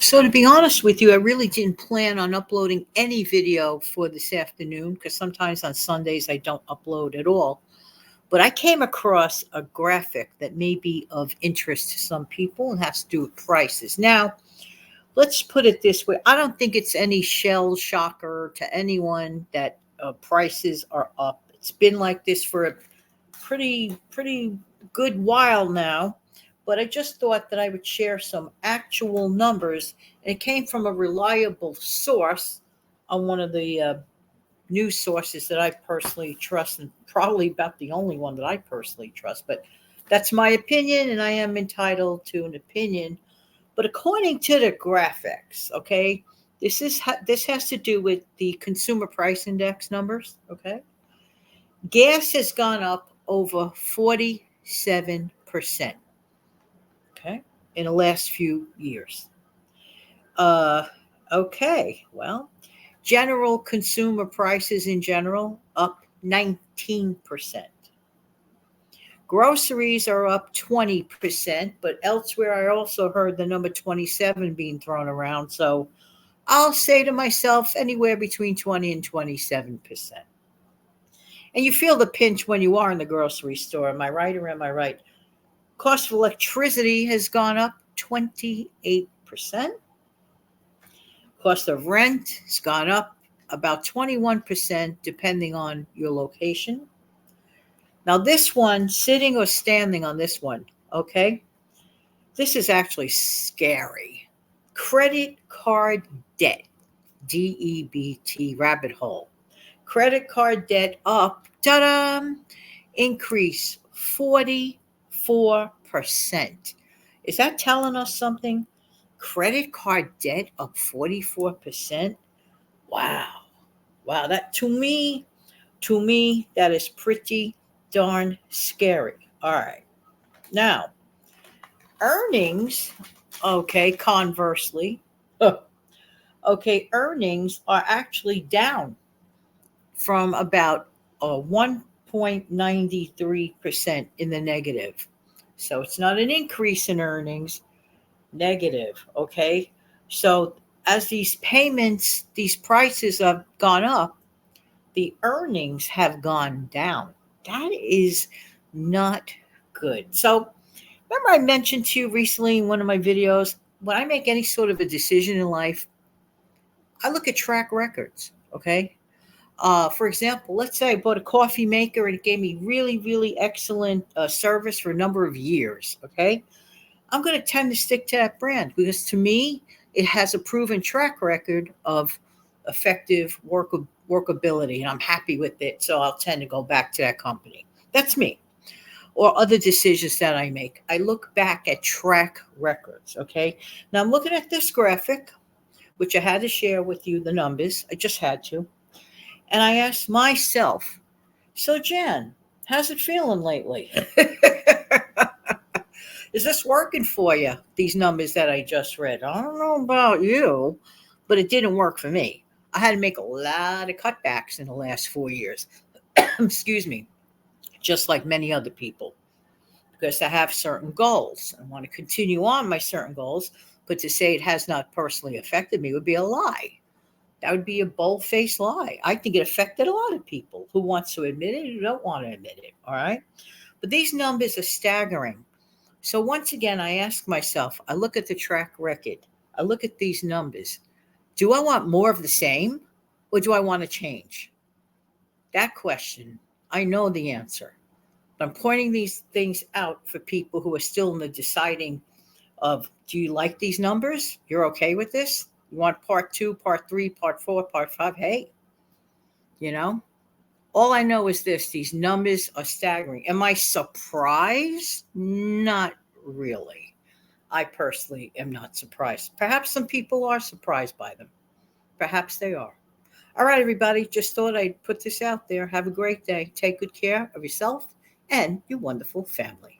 So, to be honest with you, I really didn't plan on uploading any video for this afternoon because sometimes on Sundays I don't upload at all. But I came across a graphic that may be of interest to some people and has to do with prices. Now, let's put it this way, I don't think it's any shell shocker to anyone that prices are up. It's been like this for a pretty good while now, but I just thought that I would share some actual numbers. And it came from a reliable source on one of the news sources that I personally trust, and probably about the only one that I personally trust. But that's my opinion, and I am entitled to an opinion. But according to the graphics, okay, this has to do with the consumer price index numbers. Okay, gas has gone up over 47%. Okay, in the last few years. Uh, okay, well, general consumer prices in general up 19%. Groceries are up 20%, but elsewhere I also heard the number 27 being thrown around. So I'll say to myself anywhere between 20 and 27%. And you feel the pinch when you are in the grocery store. Am I right or am I right? Cost of electricity has gone up 28%. Cost of rent has gone up about 21%, depending on your location. Now, this one, sitting or standing on this one, okay? This is actually scary. Credit card debt, DEBT, rabbit hole. Credit card debt up, ta-da, increase 44%. Is that telling us something? Credit card debt up 44%? Wow. Wow, that to me, that is pretty darn scary. All right. Now, earnings, okay, conversely, okay, earnings are actually down from about 1.93% in the negative. So it's not an increase in earnings, negative, okay? So as these payments, these prices have gone up, the earnings have gone down. That is not good. So remember I mentioned to you recently in one of my videos, when I make any sort of a decision in life, I look at track records, okay? For example, let's say I bought a coffee maker and it gave me really, really excellent service for a number of years, okay? I'm going to tend to stick to that brand because to me, it has a proven track record of effective workability, and I'm happy with it. So I'll tend to go back to that company. That's me. Or other decisions that I make. I look back at track records, okay? Now I'm looking at this graphic, which I had to share with you the numbers. I just had to. And I asked myself, so Jen, how's it feeling lately? Is this working for you, these numbers that I just read? I don't know about you, but it didn't work for me. I had to make a lot of cutbacks in the last 4 years. Excuse me, just like many other people, because I have certain goals. I want to continue on my certain goals, but to say it has not personally affected me would be a lie. That would be a bold-faced lie. I think it affected a lot of people who wants to admit it, who don't want to admit it, all right? But these numbers are staggering. So once again, I ask myself, I look at the track record, I look at these numbers. Do I want more of the same or do I want to change? That question, I know the answer. But I'm pointing these things out for people who are still in the deciding of, do you like these numbers? You're okay with this? You want part two, part three, part four, part five? Hey, you know, all I know is this, these numbers are staggering. Am I surprised? Not really. I personally am not surprised. Perhaps some people are surprised by them. Perhaps they are. All right, everybody. Just thought I'd put this out there. Have a great day. Take good care of yourself and your wonderful family.